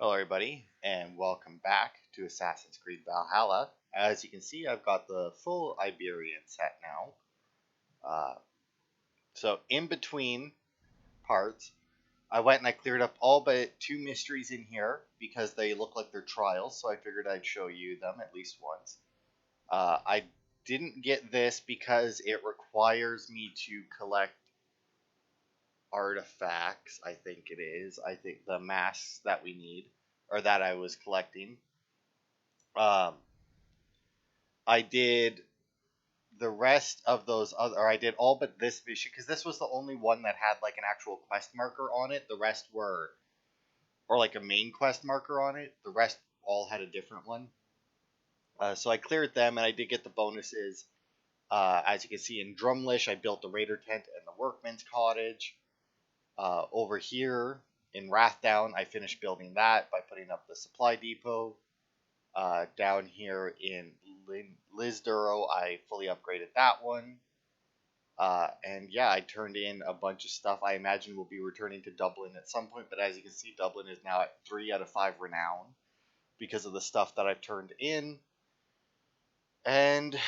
Hello everybody, and welcome back to Assassin's Creed Valhalla. As you can see, I've got the full Iberian set now. So in between parts, I went and I cleared up all but two mysteries in here because they look like they're trials, so I figured I'd show you them at least once. I didn't get this because it requires me to collect artifacts, I think it is. I think the masks that we need, or that I was collecting. Um, I did the rest of those other, or I did all but this mission because this was the only one that had like an actual quest marker on it. The rest were, or like a main quest marker on it. The rest all had a different one. So I cleared them, and I did get the bonuses. As you can see in Drumlish, I built the Raider tent and the Workman's cottage. Over here in Wrathdown, I finished building that by putting up the supply depot. Down here in Lisduro, I fully upgraded that one. And yeah, I turned in a bunch of stuff. I imagine we'll be returning to Dublin at some point, but as you can see, Dublin is now at 3 out of 5 renown because of the stuff that I've turned in. And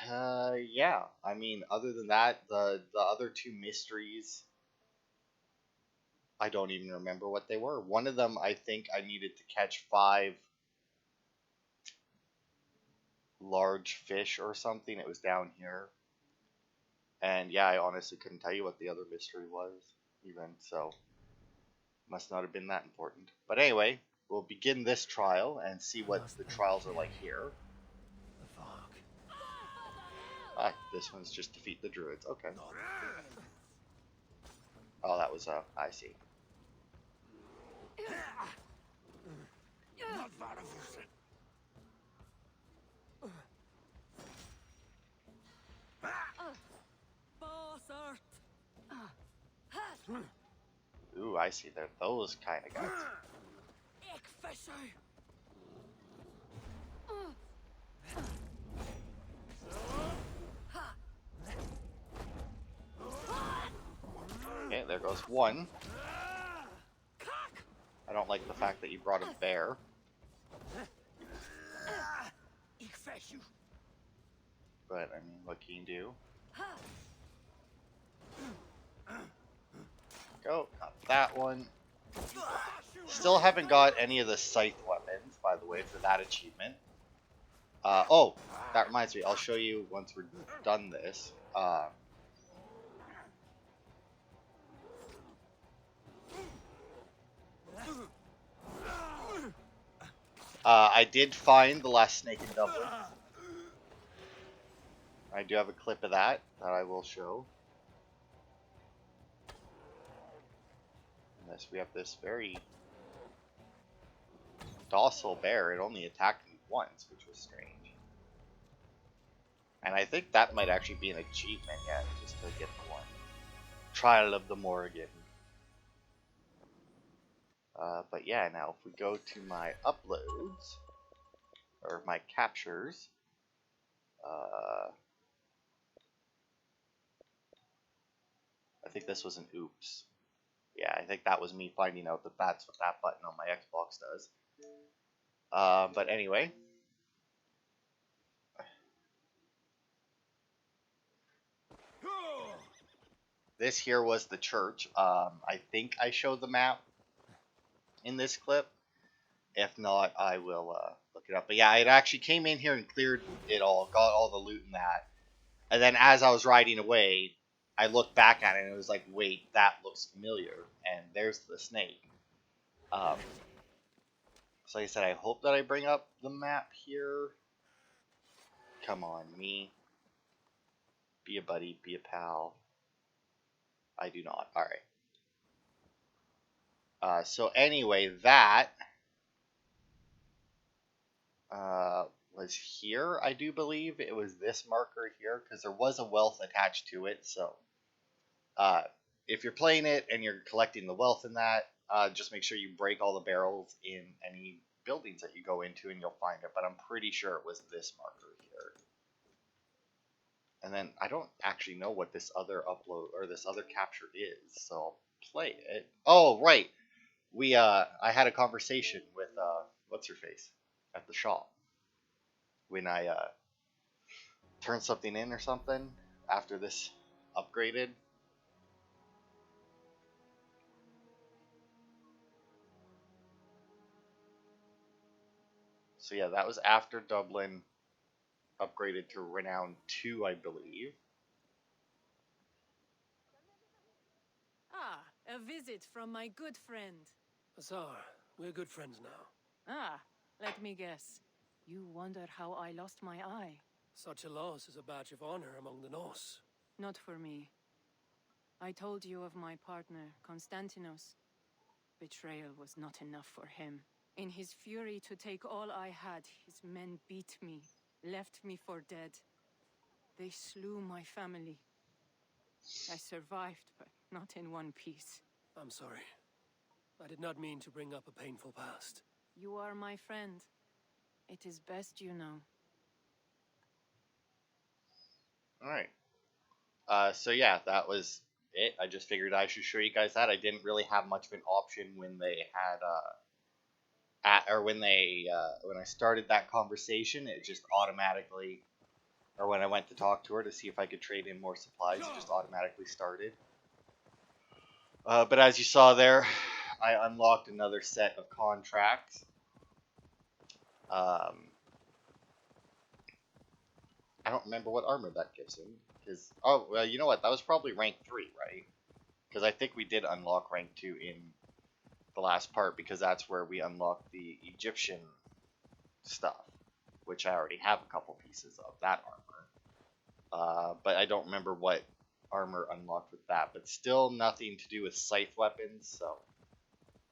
yeah, I mean, other than that, the other two mysteries, I don't even remember what they were. One of them, I think I needed to catch 5 large fish or something. It was down here. And yeah, I honestly couldn't tell you what the other mystery was, even, so must not have been that important. But anyway, we'll begin this trial and see what the trials are like here. Ah, this one's just defeat the druids. Okay. Oh, that was I see. Ooh, I see. They're those kind of guys. Okay, there goes one. I don't like the fact that you brought a bear. But, I mean, what can you do? Go, got that one. Still haven't got any of the scythe weapons, by the way, for that achievement. Oh, that reminds me, I'll show you once we're done this. I did find the last snake in Dublin. I do have a clip of that I will show. Unless we have this very docile bear. It only attacked me once, which was strange. And I think that might actually be an achievement, yeah, just to get the one. Trial of the Morrigan. But yeah, now if we go to my uploads, or my captures, I think this was an oops. Yeah, I think that was me finding out that that's what that button on my Xbox does. But anyway. This here was the church. I think I showed the map in this clip. If not, I will look it up. But yeah, it actually came in here and cleared it all, got all the loot and that. And then as I was riding away, I looked back at it and it was like, wait, that looks familiar. And there's the snake. So like I said, I hope that I bring up the map here. Come on, me. Be a buddy, be a pal. I do not. Alright. So anyway, that was here, I do believe. It was this marker here, because there was a wealth attached to it. So if you're playing it and you're collecting the wealth in that, just make sure you break all the barrels in any buildings that you go into and you'll find it. But I'm pretty sure it was this marker here. And then I don't actually know what this other upload or this other capture is, so I'll play it. Oh, right. I had a conversation with what's her face at the shop when I turned something in or something after this upgraded. So yeah, that was after Dublin upgraded to Renown 2, I believe. Ah, a visit from my good friend. Azar, we're good friends now. Ah, let me guess. You wonder how I lost my eye? Such a loss is a badge of honor among the Norse. Not for me. I told you of my partner, Konstantinos. Betrayal was not enough for him. In his fury to take all I had, his men beat me, left me for dead. They slew my family. I survived, but not in one piece. I'm sorry. I did not mean to bring up a painful past. You are my friend. It is best you know. All right. So yeah, that was it. I just figured I should show you guys that. I didn't really have much of an option when they had when I started that conversation. It just automatically, or when I went to talk to her to see if I could trade in more supplies, it just automatically started. But as you saw there, I unlocked another set of contracts. I don't remember what armor that gives him. Because, oh, well, you know what? That was probably rank 3, right? Because I think we did unlock rank 2 in the last part, because that's where we unlocked the Egyptian stuff, which I already have a couple pieces of that armor. But I don't remember what armor unlocked with that. But still nothing to do with scythe weapons, so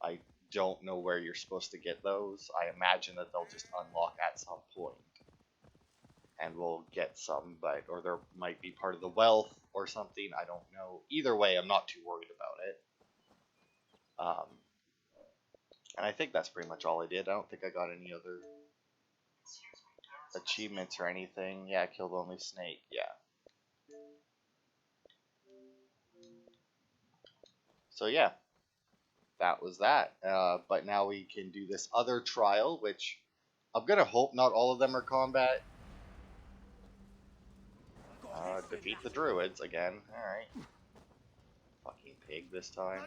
I don't know where you're supposed to get those. I imagine that they'll just unlock at some point. And we'll get some, but or there might be part of the wealth or something. I don't know. Either way, I'm not too worried about it. And I think that's pretty much all I did. I don't think I got any other achievements or anything. Yeah, I killed only snake. Yeah. So yeah, that was that. But now we can do this other trial, which I'm gonna hope not all of them are combat. Defeat the druids again. Alright. Fucking pig this time.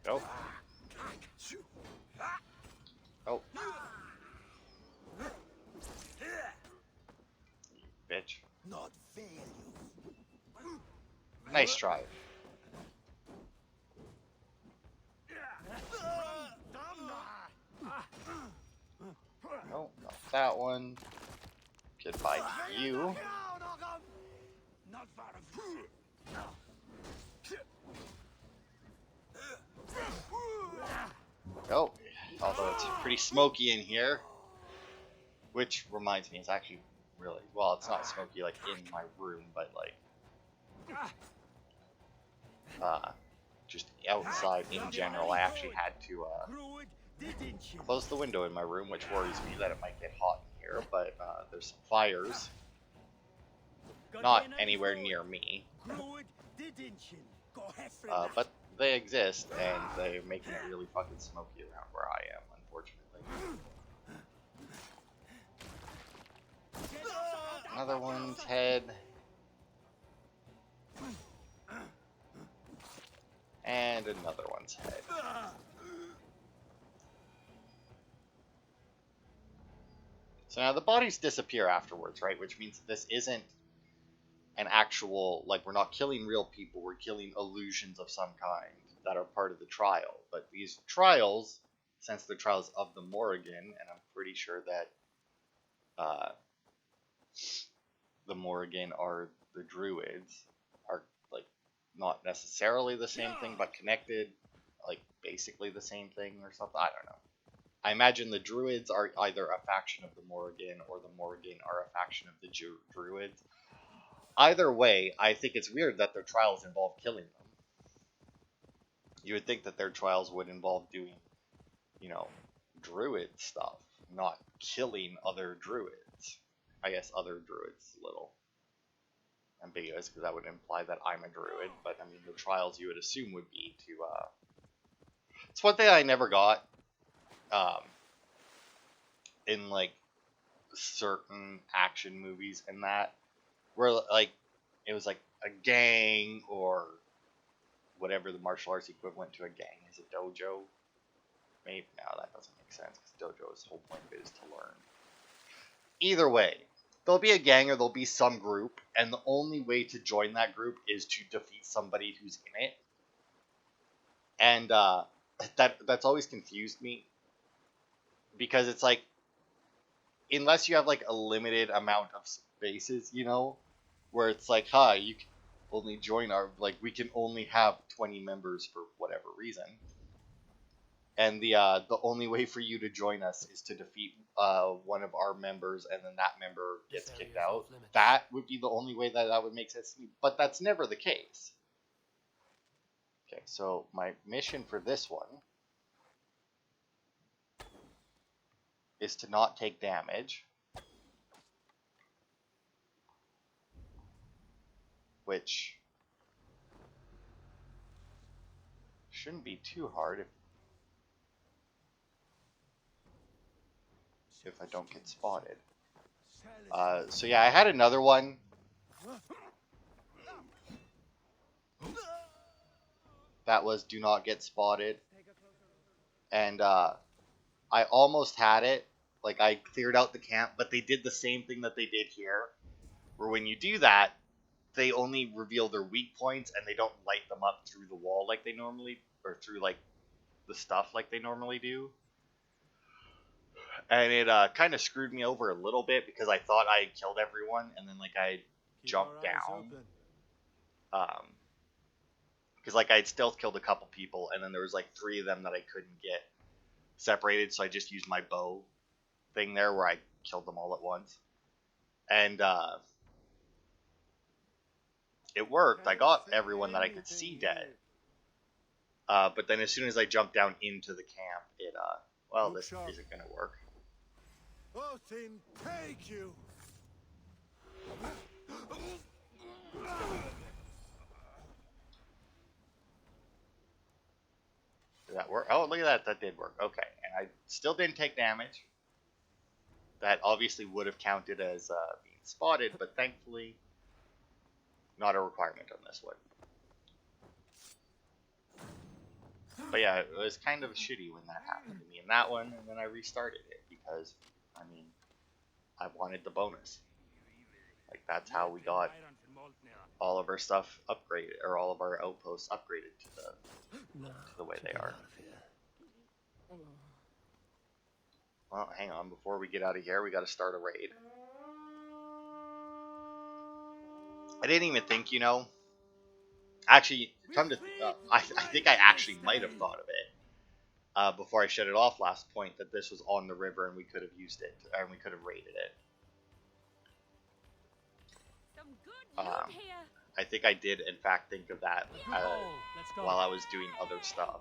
Go. Oh. Bitch. Not fair. Nice try. No, not that one. Goodbye to you. Oh, although it's pretty smoky in here. Which reminds me, it's actually really, well, it's not smoky like in my room, but like just outside in general. I actually had to close the window in my room, which worries me that it might get hot in here, but there's some fires. Not anywhere near me. But they exist, and they're making it really fucking smoky around where I am, unfortunately. Another one's head. And another one's head. So now the bodies disappear afterwards, right? Which means this isn't an actual, like, we're not killing real people, we're killing illusions of some kind that are part of the trial. But these trials, since they're trials of the Morrigan, and I'm pretty sure that the Morrigan are the druids, are like not necessarily the same thing, but connected, like basically the same thing or something. I don't know. I imagine the druids are either a faction of the Morrigan or the Morrigan are a faction of the druids. Either way, I think it's weird that their trials involve killing them. You would think that their trials would involve doing, you know, druid stuff, not killing other druids. I guess other druids a little ambiguous because that would imply that I'm a druid, but I mean the trials you would assume would be to. It's one thing I never got um, in like certain action movies and that where like it was like a gang or whatever the martial arts equivalent to a gang is, a dojo. Maybe no, that doesn't make sense because dojo's whole point of it is to learn. Either way, there'll be a gang or there'll be some group, and the only way to join that group is to defeat somebody who's in it. And that's always confused me because it's like unless you have like a limited amount of spaces, you know, where it's like, hi, you can only join our like we can only have 20 members for whatever reason. And the only way for you to join us is to defeat one of our members, and then that member gets kicked out. That would be the only way that would make sense to me, but that's never the case. Okay, so my mission for this one is to not take damage, which shouldn't be too hard if I don't get spotted. So yeah, I had another one. That was do not get spotted. And I almost had it. Like I cleared out the camp, but they did the same thing that they did here. Where when you do that, they only reveal their weak points and they don't light them up through the wall like they normally, or through like the stuff like they normally do. And it kind of screwed me over a little bit because I thought I had killed everyone, and then like I jumped down. Because like I had stealth killed a couple people, and then there was like 3 of them that I couldn't get separated, so I just used my bow thing there where I killed them all at once. And it worked. I got everyone that I could see dead. But then as soon as I jumped down into the camp, it well, this isn't gonna work. Odin, take you. Did that work? Oh, look at that. That did work. Okay. And I still didn't take damage. That obviously would have counted as being spotted, but thankfully not a requirement on this one. But yeah, it was kind of shitty when that happened to me in that one, and then I restarted it because, I mean, I wanted the bonus. Like, that's how we got all of our stuff upgraded, or all of our outposts upgraded to the way they are. Well, hang on, before we get out of here, we gotta start a raid. I didn't even think, you know, actually, come to, I think I actually might have thought of it, before I shut it off last point, that this was on the river and we could have used it, and we could have raided it. I think I did, in fact, think of that while I was doing other stuff,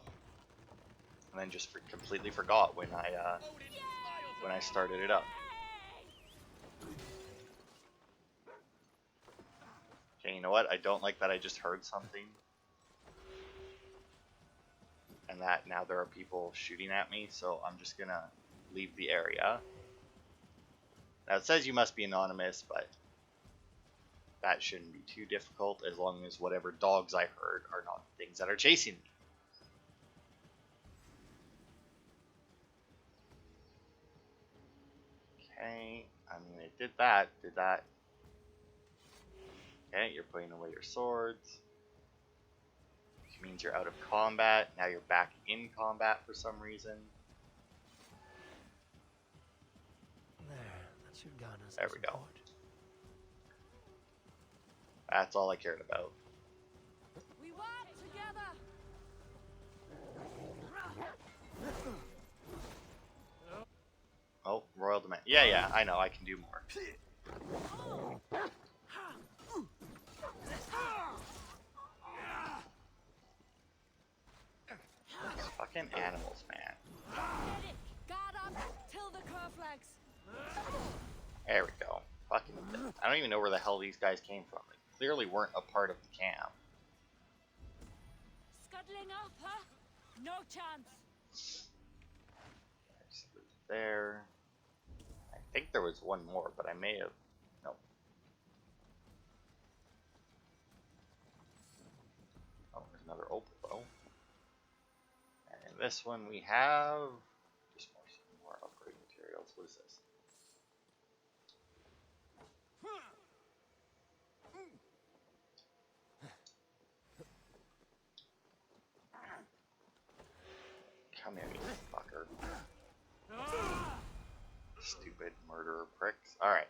and then just completely forgot when I started it up. Okay, you know what? I don't like that I just heard something, and that now there are people shooting at me, so I'm just gonna leave the area. Now it says you must be anonymous, but that shouldn't be too difficult as long as whatever dogs I heard are not things that are chasing me. Okay, I mean it did that. Okay, you're putting away your swords. Which means you're out of combat. Now you're back in combat for some reason. There we go. That's all I cared about. We walk together. Oh, Royal Demand. Yeah, I know, I can do more. Fucking animals, man. Get it! Guard up! Till the cur flags! There we go. Fucking. I don't even know where the hell these guys came from. They clearly weren't a part of the camp. Scuttling up, huh? No chance! There. I think there was one more, but I may have. Nope. Oh, there's another opal bow. And in this one we have just more upgrade materials. What is this? Come here, you fucker. Stupid murderer pricks. Alright.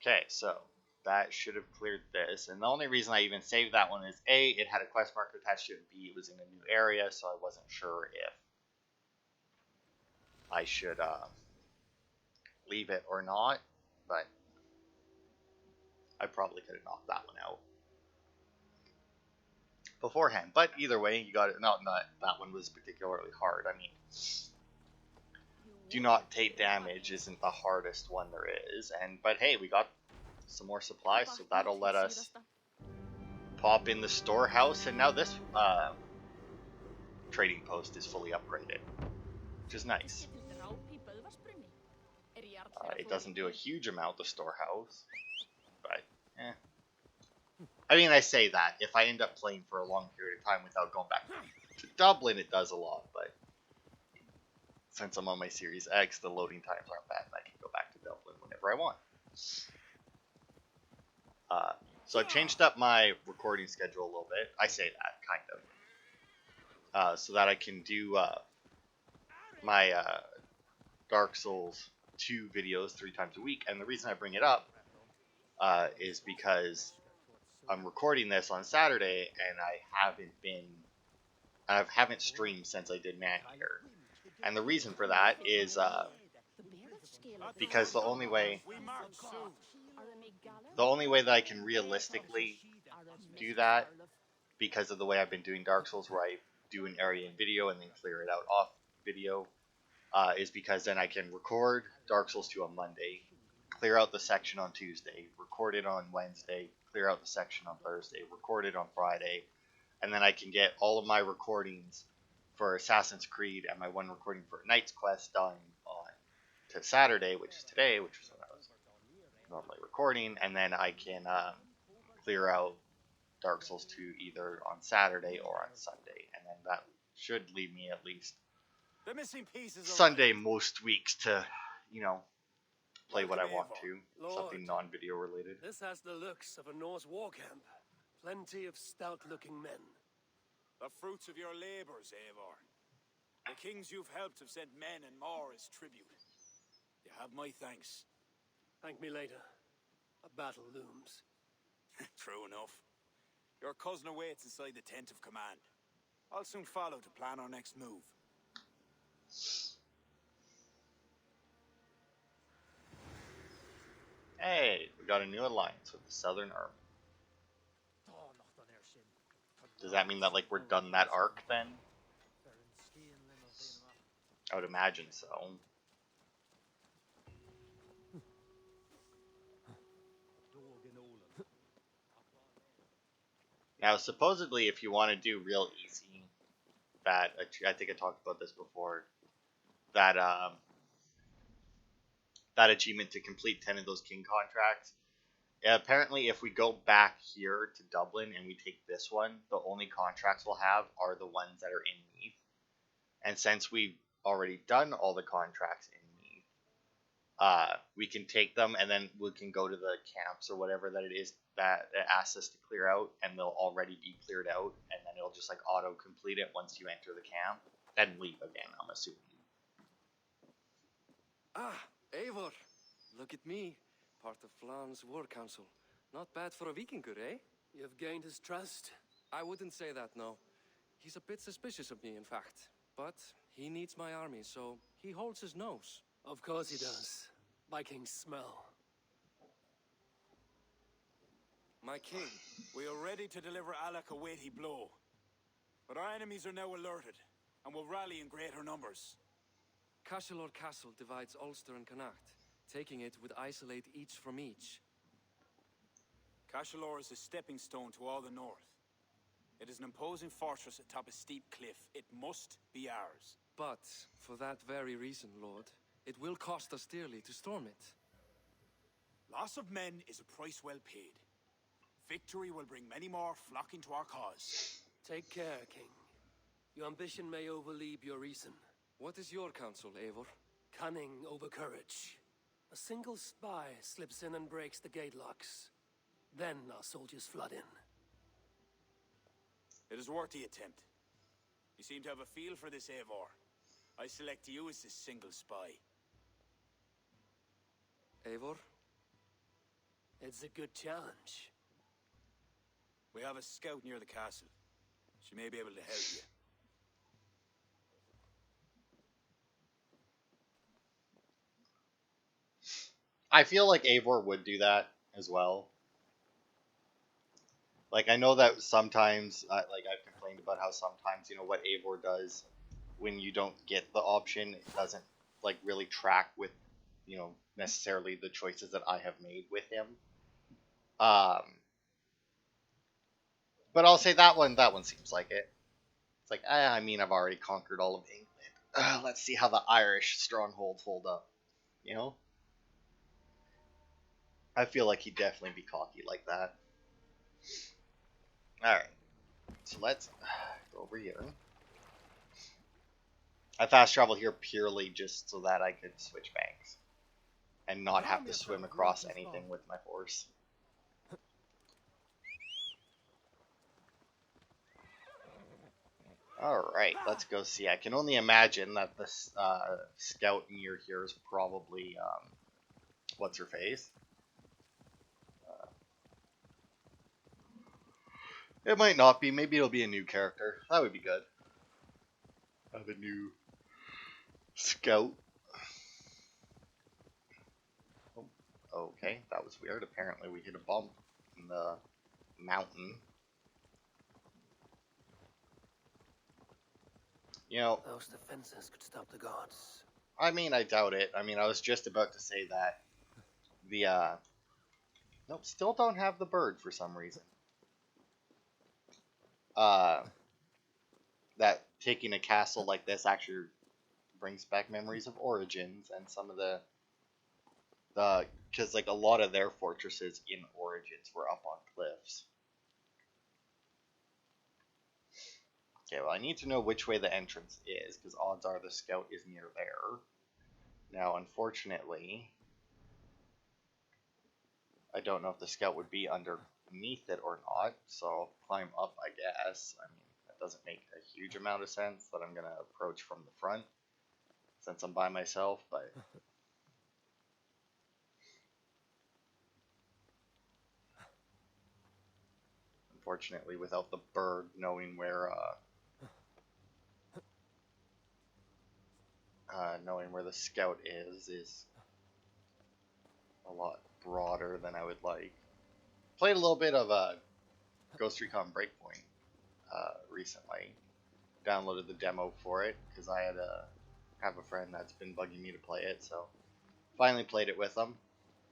Okay, so that should have cleared this. And the only reason I even saved that one is A, it had a quest marker attached to it, and B, it was in a new area, so I wasn't sure if I should leave it or not. But I probably could have knocked that one out beforehand. But either way, you got it. Not that one was particularly hard. I mean, do not take damage isn't the hardest one there is. But hey, we got some more supplies, so that'll let us pop in the storehouse. And now this trading post is fully upgraded, which is nice. It doesn't do a huge amount, the storehouse, but I mean, I say that. If I end up playing for a long period of time without going back to Dublin, it does a lot, but since I'm on my Series X, the loading times aren't bad, and I can go back to Dublin whenever I want. So I've changed up my recording schedule a little bit. I say that, kind of. So that I can do my Dark Souls 2 videos 3 times a week. And the reason I bring it up is because I'm recording this on Saturday, and I haven't streamed since I did Maneater. And the reason for that is because the only way that I can realistically do that, because of the way I've been doing Dark Souls, where I do an area in video and then clear it out off video, is because then I can record Dark Souls 2 on Monday, clear out the section on Tuesday, record it on Wednesday, clear out the section on Thursday, record it on Friday, and then I can get all of my recordings for Assassin's Creed and my one recording for Knight's Quest done on to Saturday, which is today, which is when I was normally recording, and then I can clear out Dark Souls 2 either on Saturday or on Sunday, and then that should leave me at least Sunday most weeks to, play what I want to, something non-video related. This has the looks of a Norse war camp. Plenty of stout-looking men. The fruits of your labors, Eivor. The kings you've helped have sent men and more as tribute. You have my thanks. Thank me later. A battle looms. True enough. Your cousin awaits inside the tent of command. I'll soon follow to plan our next move. Hey, we got a new alliance with the Southern Army. Does that mean that, we're done that arc, then? I would imagine so. Now, supposedly, if you want to do real easy, I think I talked about this before, that achievement to complete 10 of those king contracts. Apparently, if we go back here to Dublin and we take this one, the only contracts we'll have are the ones that are in Meath. And since we've already done all the contracts in Meath, we can take them and then we can go to the camps or whatever that it is that it asks us to clear out, and they'll already be cleared out, and then it'll just auto-complete it once you enter the camp, then leave again, I'm assuming. Ah, Eivor. Look at me. Part of Flan's war council. Not bad for a Vikingur, eh? You've gained his trust. I wouldn't say that, no. He's a bit suspicious of me, in fact. But he needs my army, so he holds his nose. Of course he does. Vikings smell. My king. We are ready to deliver Alec a weighty blow. But our enemies are now alerted, and will rally in greater numbers. Cashelore Castle divides Ulster and Connacht. Taking it would isolate each from each. Cashelore is a stepping stone to all the north. It is an imposing fortress atop a steep cliff. It must be ours. But, for that very reason, Lord, it will cost us dearly to storm it. Loss of men is a price well paid. Victory will bring many more flocking to our cause. Take care, King. Your ambition may overleap your reason. What is your counsel, Eivor? Cunning over courage. A single spy slips in and breaks the gate locks. Then our soldiers flood in. It is worth the attempt. You seem to have a feel for this, Eivor. I select you as this single spy. Eivor? It's a good challenge. We have a scout near the castle. She may be able to help you. I feel like Eivor would do that as well. Like, I know that sometimes, like, I've complained about how sometimes, you know, what Eivor does when you don't get the option, it doesn't, like, really track with, you know, necessarily the choices that I have made with him. But I'll say that one seems like it. It's like, I mean, I've already conquered all of England. Let's see how the Irish strongholds hold up, you know? I feel like he'd definitely be cocky like that. Alright, so let's go over here. I fast traveled here purely just so that I could switch banks and not have to swim across anything with my horse. Alright, let's go see. I can only imagine that the scout near here is probably, what's her face? It might not be. Maybe it'll be a new character. That would be good. Have a new scout. Oh, okay, that was weird. Apparently we hit a bump in the mountain. You know, Those defenses could stop the gods. I mean, I doubt it. I mean, I was just about to say that the, nope, still don't have the bird for some reason. That taking a castle like this actually brings back memories of Origins and some of the because like a lot of their fortresses in Origins were up on cliffs. Okay, well I need to know which way the entrance is because odds are the scout is near there. Now, unfortunately, I don't know if the scout would be underneath it or not, so I'll climb up, I guess. I mean, that doesn't make a huge amount of sense that I'm going to approach from the front since I'm by myself, but unfortunately, without the bird knowing where the scout is a lot broader than I would like. Played a little bit of Ghost Recon Breakpoint recently. Downloaded the demo for it because I had have a friend that's been bugging me to play it, so finally played it with them.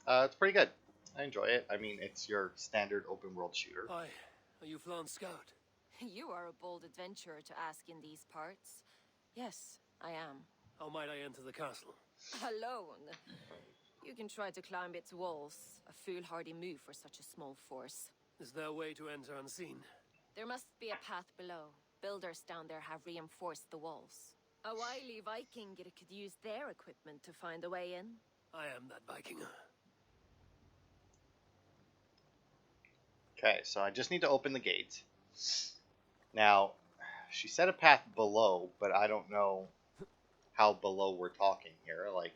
It's pretty good. I enjoy it. I mean, it's your standard open world shooter. Aye, are you Flan Scout? You are a bold adventurer to ask in these parts. Yes, I am. How might I enter the castle? Alone. You can try to climb its walls. A foolhardy move for such a small force. Is there a way to enter unseen? There must be a path below. Builders down there have reinforced the walls. A wily Viking could use their equipment to find a way in. I am that Viking. Okay, so I just need to open the gates. Now, she said a path below, but I don't know how below we're talking here. Like,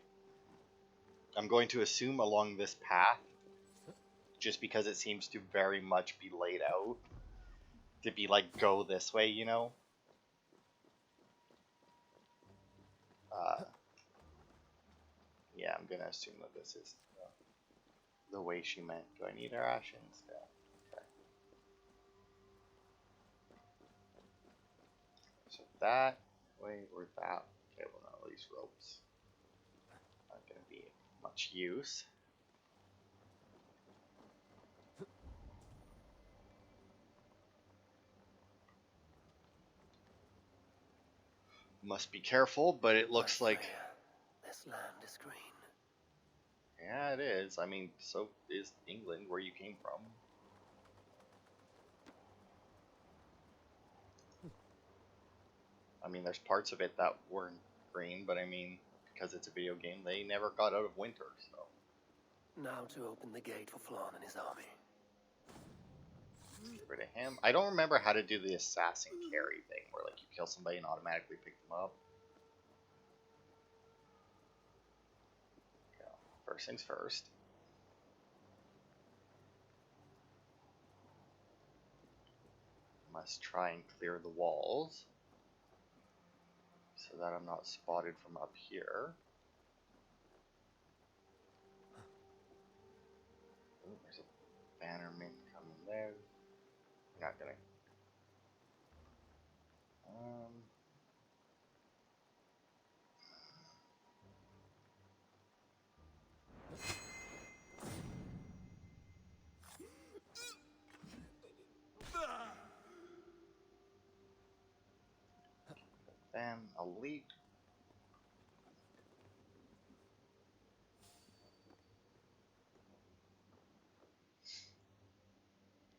I'm going to assume along this path, just because it seems to very much be laid out to be like, go this way, you know? Yeah, I'm gonna assume that this is the way she meant. Do I need her rations? Yeah. that way or that. Okay, well, now these ropes aren't going to be much use. Must be careful, but it looks like... This land is green. Yeah, it is. I mean, so is England, where you came from. I mean, there's parts of it that weren't green, but I mean, because it's a video game, they never got out of winter, so... Now to open the gate for Flan and his army. Get rid of him. I don't remember how to do the assassin carry thing, where like you kill somebody and automatically pick them up. Okay, first things first. Must try and clear the walls, so that I'm not spotted from up here. Ooh, there's a bannerman coming there. Not gonna. Then elite.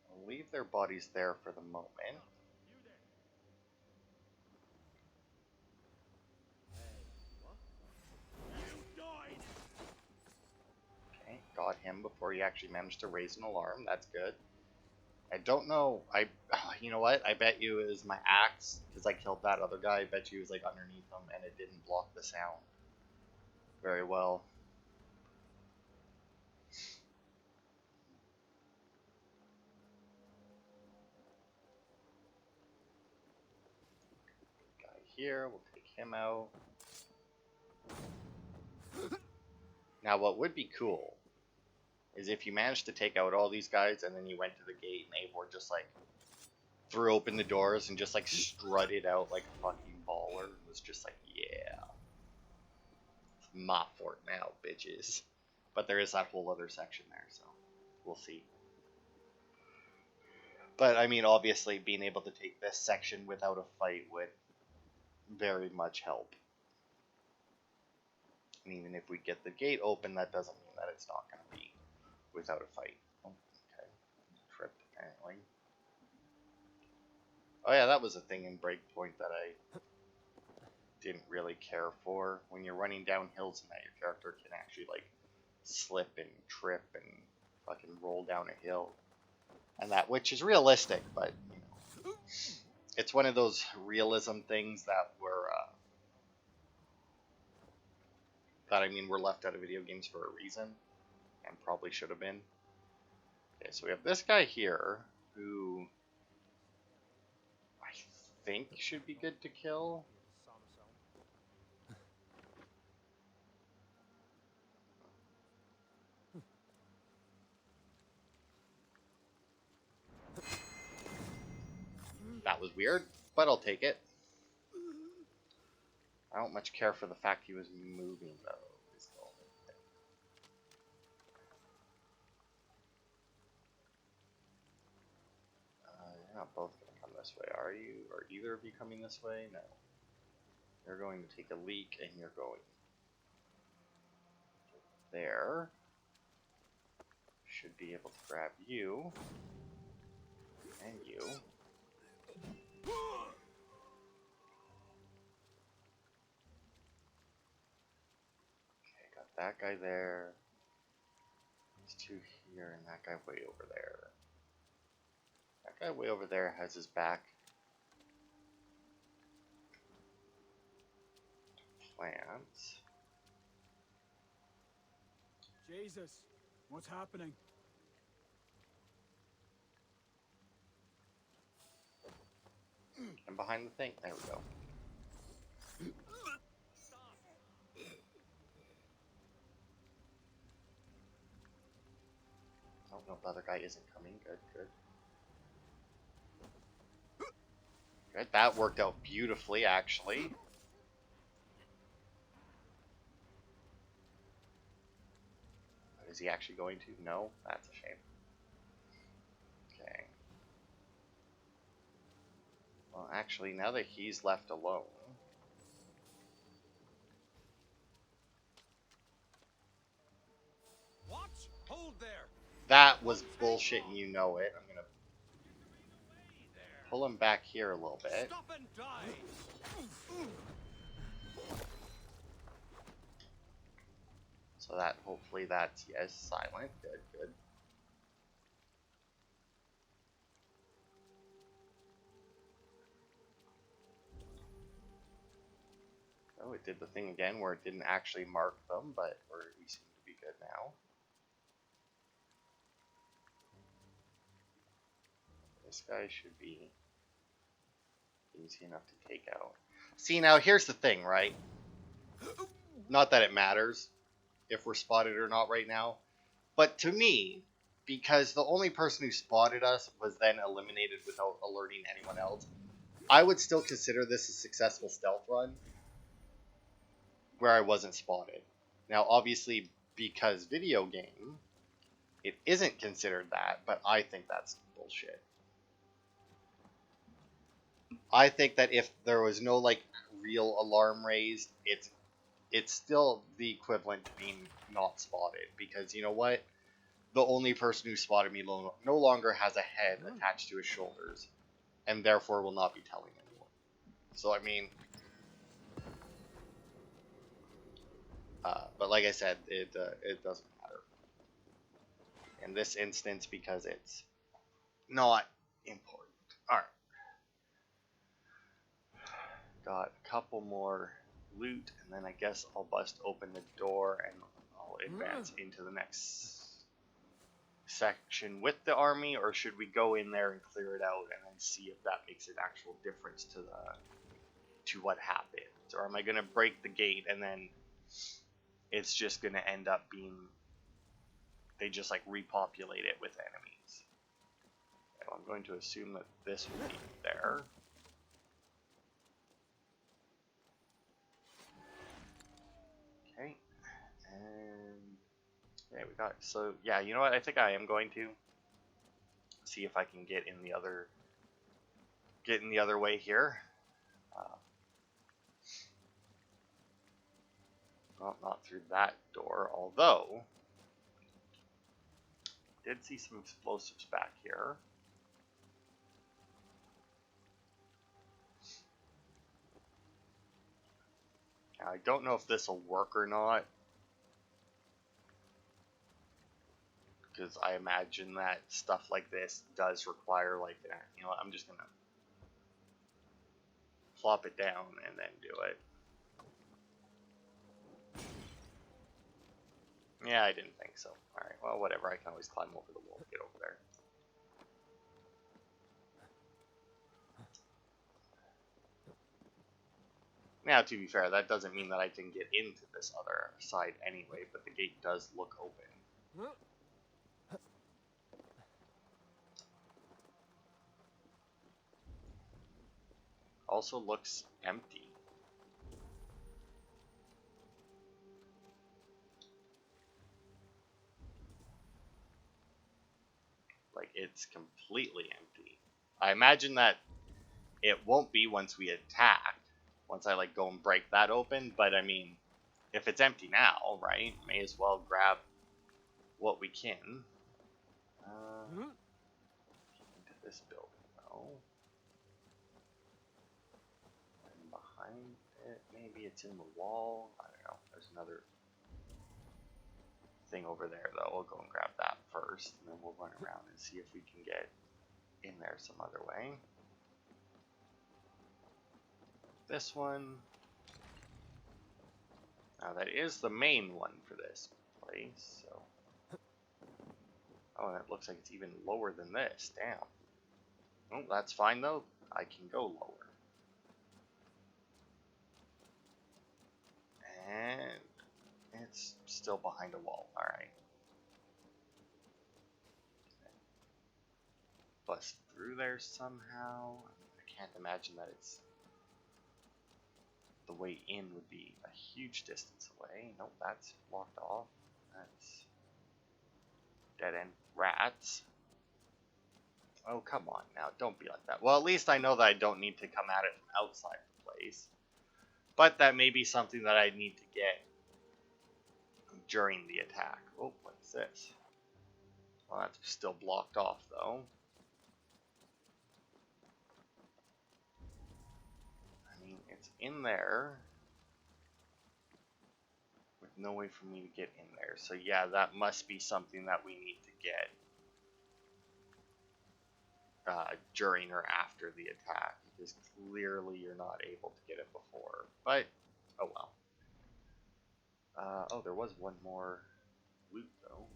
I'll leave their bodies there for the moment. Okay, got him before he actually managed to raise an alarm. That's good. I don't know. You know what? I bet you it was my axe because I killed that other guy. I bet you it was like underneath him and it didn't block the sound very well. Guy here, we'll take him out. Now, what would be cool is if you managed to take out all these guys and then you went to the gate and Eivor just like threw open the doors and just like strutted out like a fucking baller and was just like, yeah, it's my fort now, bitches. But there is that whole other section there, so we'll see. But I mean, obviously being able to take this section without a fight would very much help. And even if we get the gate open, that doesn't mean that it's not going to be without a fight. Oh, okay. Tripped, apparently. Oh yeah, that was a thing in Breakpoint that I didn't really care for. When you're running down hills and that, your character can actually, like, slip and trip and fucking roll down a hill. And that, which is realistic, but, you know, it's one of those realism things that were, were left out of video games for a reason, and probably should have been. Okay, so we have this guy here, who I think should be good to kill. That was weird, but I'll take it. I don't much care for the fact he was moving, though. You're not both going to come this way, are you? Are either of you coming this way? No. You're going to take a leak, and you're going there. Should be able to grab you. And you. Okay, got that guy there. These two here, and that guy way over there. That guy way over there has his back to plants. Jesus, what's happening? And behind the thing, there we go. Oh no, the other guy isn't coming. Good, good. Right, that worked out beautifully, actually. Is he actually going to? No, that's a shame. Okay. Well, actually, now that he's left alone... What? Hold there. That was bullshit and you know it. I'm gonna pull him back here a little bit. Stop and die. So that, hopefully that's, yes, silent. Good, good. Oh, it did the thing again where it didn't actually mark them, but we seem to be good now. This guy should be easy enough to take out. See, now here's the thing, right? Not that it matters if we're spotted or not right now, but to me, because the only person who spotted us was then eliminated without alerting anyone else, I would still consider this a successful stealth run where I wasn't spotted. Now, obviously, because video game, it isn't considered that, but I think that's bullshit. I think that if there was no, like, real alarm raised, it's still the equivalent to being not spotted, because you know what? The only person who spotted me no longer has a head attached to his shoulders, and therefore will not be telling anyone. So, I mean... but like I said, it doesn't matter. In this instance, because it's not important. Alright. Got a couple more loot, and then I guess I'll bust open the door and I'll advance into the next section with the army, or should we go in there and clear it out and then see if that makes an actual difference to what happened? Or am I going to break the gate and then it's just going to end up being they just like repopulate it with enemies? So I'm going to assume that this will be there. Okay, and yeah, we got, so yeah, you know what, I think I am going to see if I can get in the other way here. Well, not through that door, although did see some explosives back here. Now, I don't know if this will work or not, because I imagine that stuff like this does require, like, you know what, I'm just gonna plop it down and then do it. Yeah, I didn't think so. Alright, well, whatever, I can always climb over the wall to get over there. Now, to be fair, that doesn't mean that I can get into this other side anyway, but the gate does look open. Also looks empty. Like, it's completely empty. I imagine that it won't be once we attack, once I, like, go and break that open, but, I mean, if it's empty now, right, may as well grab what we can. Into this building, though. And behind it, maybe it's in the wall, I don't know, there's another thing over there, though. We'll go and grab that first, and then we'll run around and see if we can get in there some other way. This one. Now that is the main one for this place, so. Oh, and it looks like it's even lower than this. Damn. Oh, that's fine though. I can go lower. And it's still behind a wall. Alright. Bust through there somehow. I can't imagine that it's the way in would be a huge distance away. Nope, that's blocked off. That's dead end rats. Oh, come on now, don't be like that. Well, at least I know that I don't need to come at it from outside the place. But that may be something that I need to get during the attack. Oh, what's this? Well, that's still blocked off, though. I mean, it's in there with no way for me to get in there. So yeah, that must be something that we need to get during or after the attack, because clearly you're not able to get it before. But, oh well. Oh, there was one more loot, though.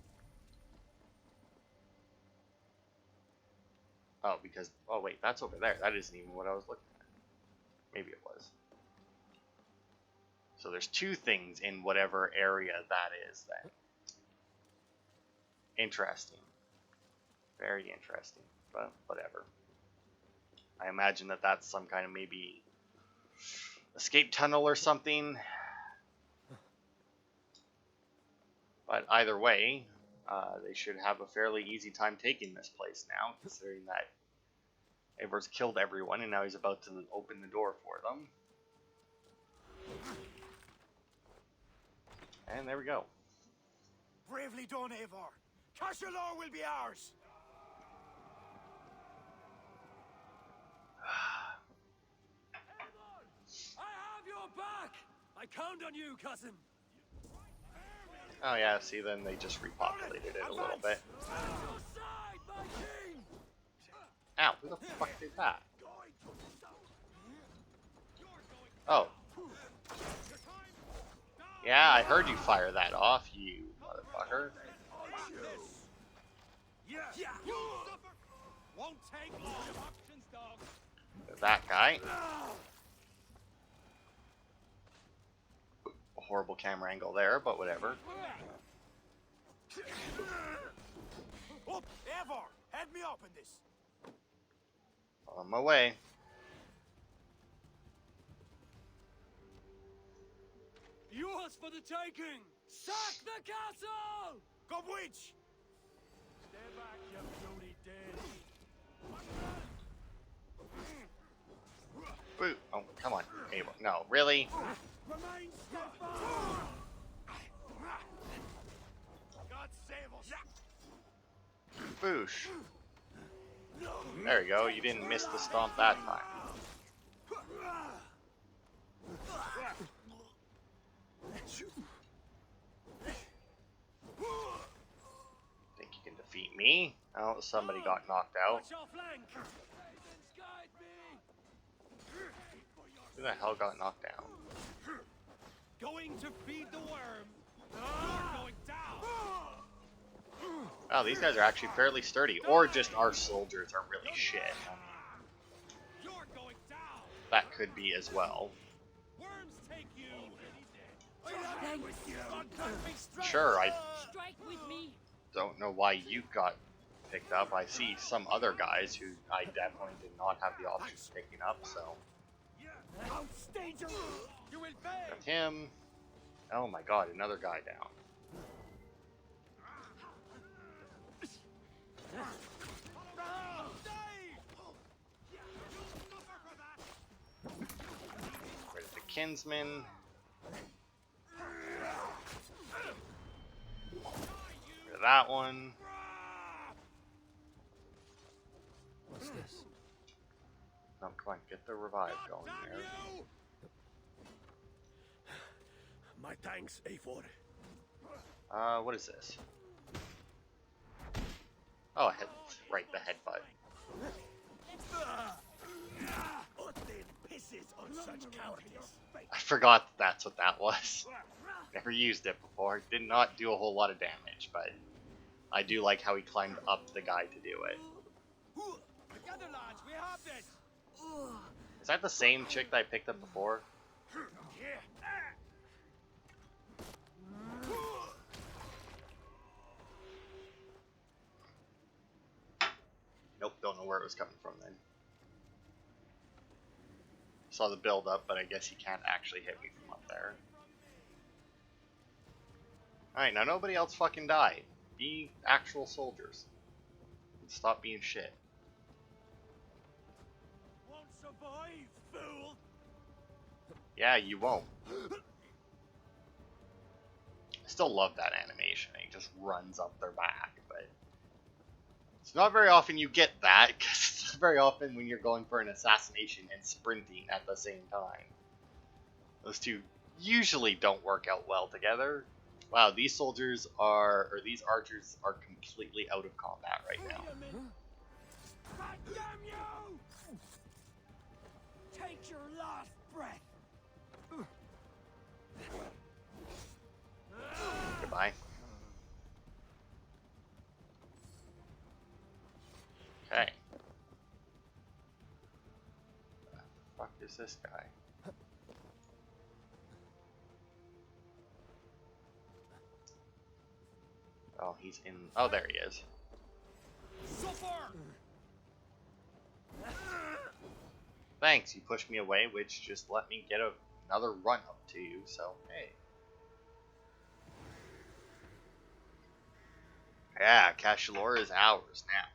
Oh, because, oh wait, that's over there. That isn't even what I was looking at. Maybe it was. So there's two things in whatever area that is then. Interesting. Very interesting, but whatever. I imagine that that's some kind of maybe escape tunnel or something. But either way, they should have a fairly easy time taking this place now, considering that Eivor's killed everyone and now he's about to open the door for them. And there we go. Bravely done, Eivor. Cashelore will be ours. I have your back! I count on you, cousin! Oh yeah, see, then they just repopulated it a little bit. Ow, who the fuck did that? Oh. Yeah, I heard you fire that off, you motherfucker. That guy. A horrible camera angle there, but whatever. Oh, Eivor, head me up in this. On my way. Yours for the taking! Sack the castle! Go witch! Stay back, you bloody dead. Boo. Oh, come on. Eivor. No, really? Remain steadfast! God save us! Boosh. There you go. You didn't miss the stomp that time. Think you can defeat me? Oh, somebody got knocked out. Watch your flank! Guide me! Who the hell got knocked down? Going to feed the worm! You're going down! Oh, these guys are actually fairly sturdy. Or just our soldiers are really shit. You're going down! That could be as well. Worms take you! Sure, I Strike with me. don't know why you got picked up. I see some other guys who I definitely did not have the option of picking up, so. You will pay! Got him. Oh my god, another guy down. Where's the kinsman? Rid of that one. What's this? No, come on, get the revive going there. My thanks, Eivor. What is this? Oh, head, right, the headbutt. I forgot that that's what that was. Never used it before. Did not do a whole lot of damage, but I do like how he climbed up the guy to do it. Is that the same chick that I picked up before? Nope, don't know where it was coming from then. Saw the build up, but I guess he can't actually hit me from up there. Alright, now nobody else fucking died. Be actual soldiers. Stop being shit. Won't survive, fool! Yeah, you won't. I still love that animation. He just runs up their back, but it's not very often you get that, because it's not very often when you're going for an assassination and sprinting at the same time. Those two usually don't work out well together. Wow, these soldiers are, or these archers are completely out of combat right now. God damn you! Take your last breath. Goodbye. Okay. What the fuck is this guy? Oh, he's in. Oh, there he is. Thanks, you pushed me away, which just let me get another run up to you, so hey. Yeah, Cashelore is ours now.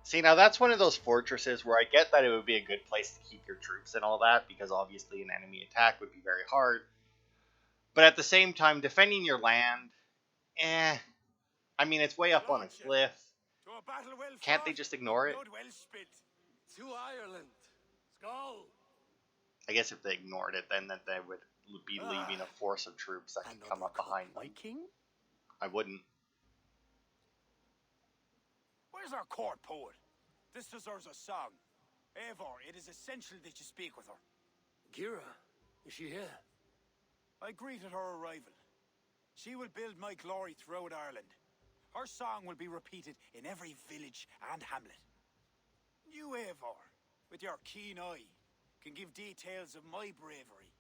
See, now that's one of those fortresses where I get that it would be a good place to keep your troops and all that, because obviously an enemy attack would be very hard. But at the same time, defending your land, I mean, it's way up on a cliff. To a battle well Can't they fought, just ignore it? blood well spilt. To Ireland. Skull! I guess if they ignored it, then that they would be leaving a force of troops that could come up behind them. Viking? I wouldn't. Where's our court poet? This deserves a song. Eivor, it is essential that you speak with her. Kira, is she here? I greeted her arrival. She will build my glory throughout Ireland. Her song will be repeated in every village and hamlet. You, Eivor, with your keen eye, can give details of my bravery.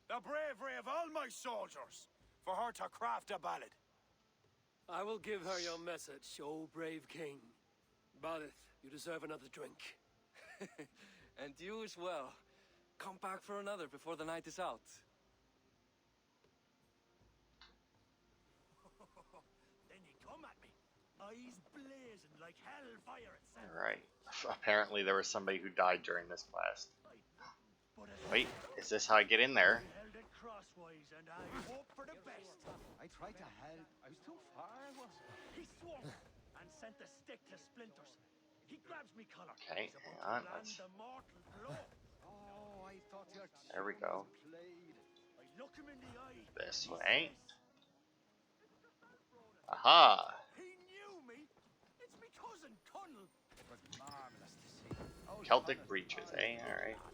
The bravery of all my soldiers, for her to craft a ballad. I will give her your message, O brave king. Balith, you deserve another drink. And you as well. Come back for another before the night is out. Then you come at me, eyes blazing like hellfire itself. Alright. Apparently there was somebody who died during this quest. Wait, is this how I get in there? I held it crosswise and I hope for the best. I tried to help. I was too far, I was. He swung and sent the stick to splinters. He grabs me collar. Okay, He's about hang on, to land let's- the mortal blow. Oh, I thought your There we go. played. I look him in the eye. This He way. says, Aha! he knew me. It's me cousin Connell. It was marvelous to see. Old Celtic Connell's breaches, eyes eh? were Alright. hot.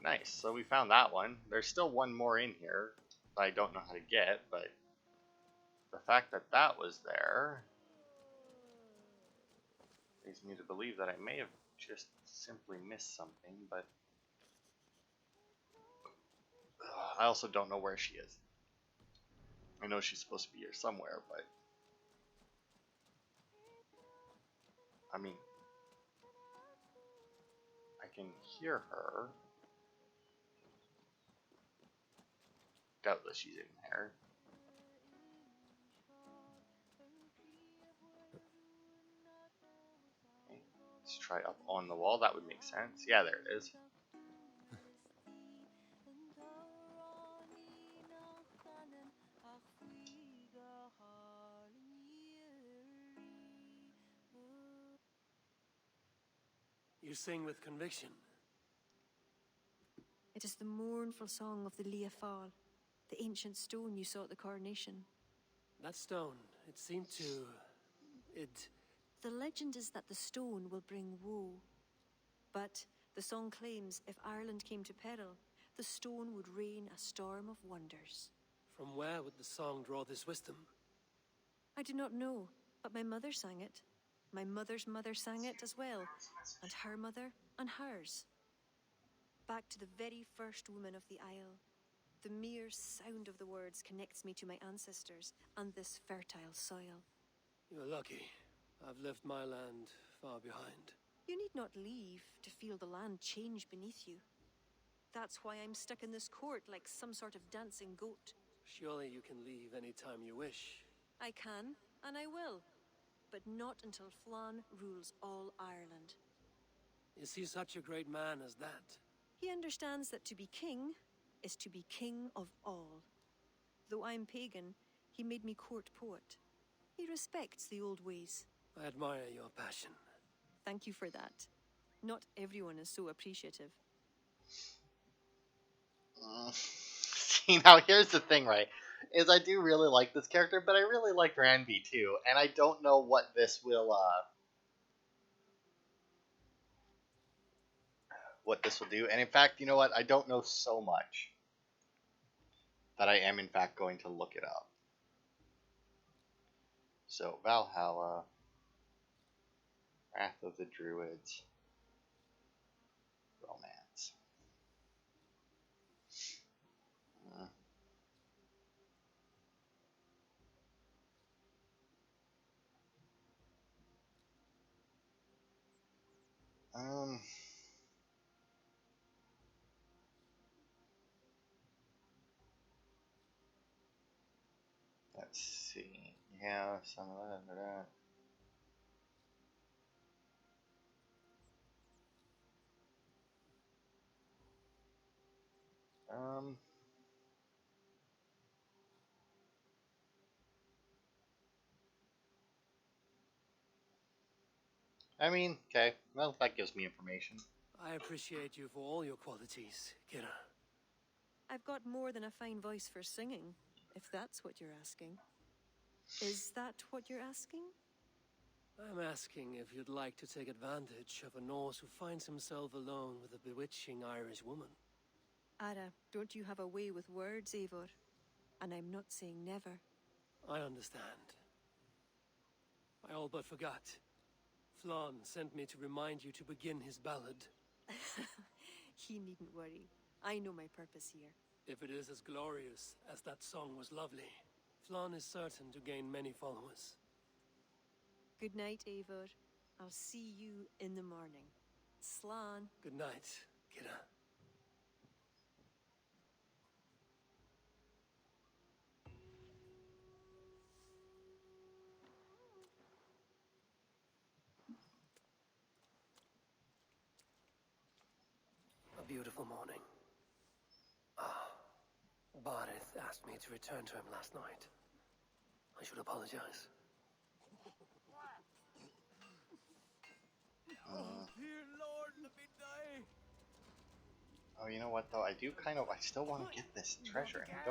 Nice, so we found that one. There's still one more in here that I don't know how to get, but the fact that that was there leads me to believe that I may have just simply missed something, but I also don't know where she is. I know she's supposed to be here somewhere, but I mean, I can hear her. Doubtless she's in there. Okay, let's try up on the wall. That would make sense. Yeah, there it is. You sing with conviction. It is the mournful song of the Eivor, the ancient stone you saw at the coronation. That stone, it seemed to... The legend is that the stone will bring woe. But the song claims if Ireland came to peril, the stone would rain a storm of wonders. From where would the song draw this wisdom? I do not know, but my mother sang it. My mother's mother sang it as well, and her mother and hers. Back to the very first woman of the Isle. The mere sound of the words connects me to my ancestors and this fertile soil. You're lucky. I've left my land far behind. You need not leave to feel the land change beneath you. That's why I'm stuck in this court like some sort of dancing goat. Surely you can leave any time you wish. I can, and I will. But not until Flann rules all Ireland. Is he such a great man as that? He understands that to be king is to be king of all. Though I'm pagan, he made me court poet. He respects the old ways. I admire your passion. Thank you for that. Not everyone is so appreciative. See, now here's the thing, right? Is I do really like this character, but I really like Ranby too, and I don't know what this will do. And in fact, you know what? I don't know so much that I am in fact going to look it up. So Valhalla, Wrath of the Druids, romance. Um. Let's see. Yeah, some of that. Um. I mean, okay. Well, that gives me information. I appreciate you for all your qualities, Kira. I've got more than a fine voice for singing, if that's what you're asking. Is that what you're asking? I'm asking if you'd like to take advantage of a Norse who finds himself alone with a bewitching Irish woman. Ara, don't you have a way with words, Eivor? And I'm not saying never. I understand. I all but forgot. Flann sent me to remind you to begin his ballad. He needn't worry. I know my purpose here. If it is as glorious as that song was lovely, Flann is certain to gain many followers. Good night, Eivor. I'll see you in the morning. Slan. Good night, Kira. A beautiful morning. Barith asked me to return to him last night. I should apologize. Dear Lord, let me die. Oh, you know what though? I still want to get this treasure, and I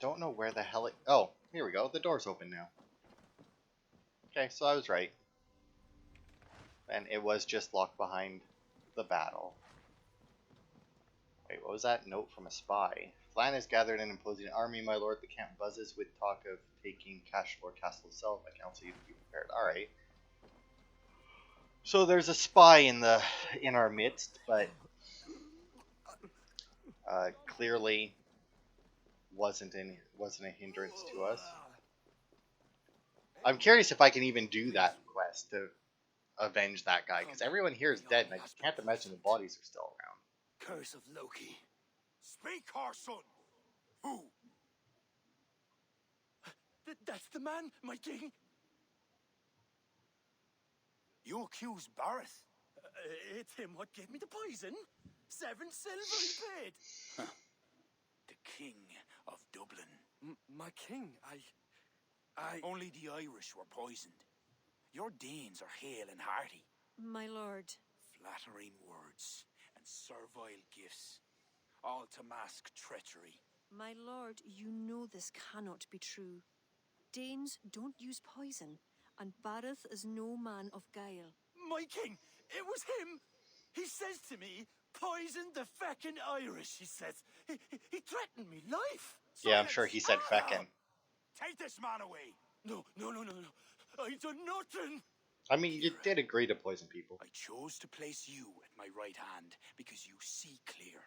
don't know where the hell it. Oh, here we go. The door's open now. Okay, so I was right, and it was just locked behind the battle. Wait, what was that? Note from a spy. Flann has gathered an imposing army, my lord. The camp buzzes with talk of taking Cashelore Castle itself. I counsel you to be prepared. All right. So there's a spy in our midst, but clearly wasn't a hindrance to us. I'm curious if I can even do that quest to avenge that guy, because everyone here is dead, and I can't imagine the bodies are still around. Curse of Loki. Speak, our son! Who? That's the man, my king! You accuse Barith? It's him what gave me the poison. 7 silver he paid. The king of Dublin. My king, I... Only the Irish were poisoned. Your Danes are hale and hearty. My lord. Flattering words and servile gifts, all to mask treachery. My lord, you know this cannot be true. Danes don't use poison, and Barith is no man of guile. My king, it was him! He says to me, poison the feckin' Irish, he says. He threatened me life. Yeah, I'm sure he said feckin'. Take this man away. No. I done nothing. I mean, you did agree to poison people. I chose to place you at my right hand because you see clear.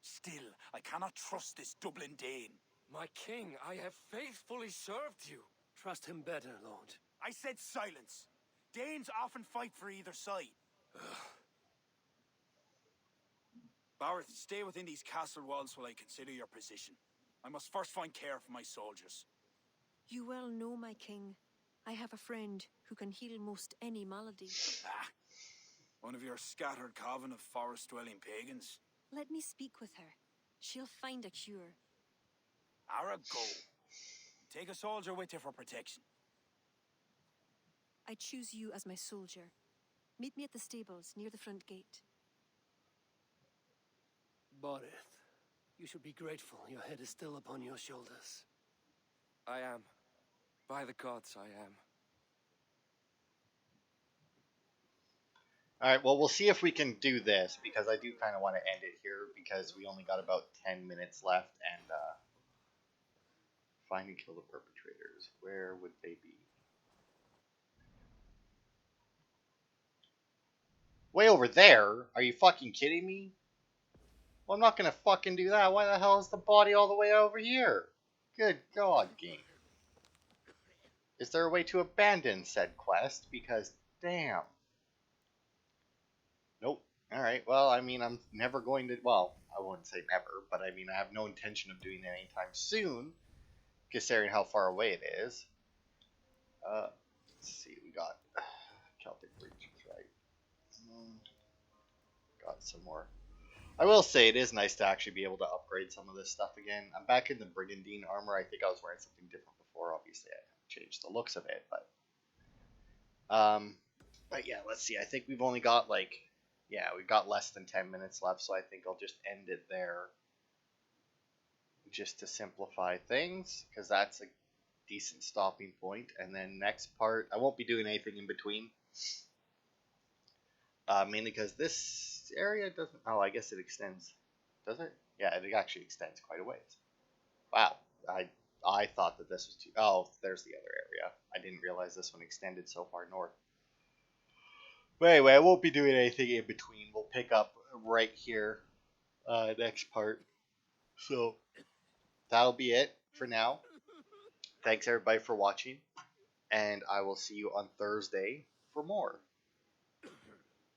Still, I cannot trust this Dublin Dane. My king, I have faithfully served you. trust him better, Lord. I said silence. Danes often fight for either side. Barrett, stay within these castle walls while I consider your position. I must first find care for my soldiers. You well know, my king, I have a friend who can heal most any malady. Ah, one of your scattered coven of forest-dwelling pagans. Let me speak with her. She'll find a cure. Ara, go. Take a soldier with you for protection. I choose you as my soldier. Meet me at the stables near the front gate. Borith, you should be grateful your head is still upon your shoulders. I am. By the gods, I am. Alright, well, we'll see if we can do this, because I do kind of want to end it here, because we only got about 10 minutes left, and, find and kill the perpetrators. Where would they be? Way over there? Are you fucking kidding me? Well, I'm not gonna fucking do that. Why the hell is the body all the way over here? Good God, game. Is there a way to abandon said quest? Because, damn. Nope. Alright, well, I mean, I'm never going to... Well, I wouldn't say never, but I mean, I have no intention of doing that anytime soon, considering how far away it is. Let's see, we got Celtic Breaches, right? Got some more. I will say it is nice to actually be able to upgrade some of this stuff again. I'm back in the Brigandine armor. I think I was wearing something different before. Obviously, I haven't changed the looks of it, but yeah, let's see. I think we've only got we've got less than 10 minutes left, so I think I'll just end it there, just to simplify things, because that's a decent stopping point. And then next part, I won't be doing anything in between. Mainly because this area doesn't... Oh, I guess it extends. Does it? Yeah, it actually extends quite a ways. Wow. I thought that this was too... Oh, there's the other area. I didn't realize this one extended so far north. But anyway, I won't be doing anything in between. We'll pick up right here next part. So, that'll be it for now. Thanks everybody for watching. And I will see you on Thursday for more.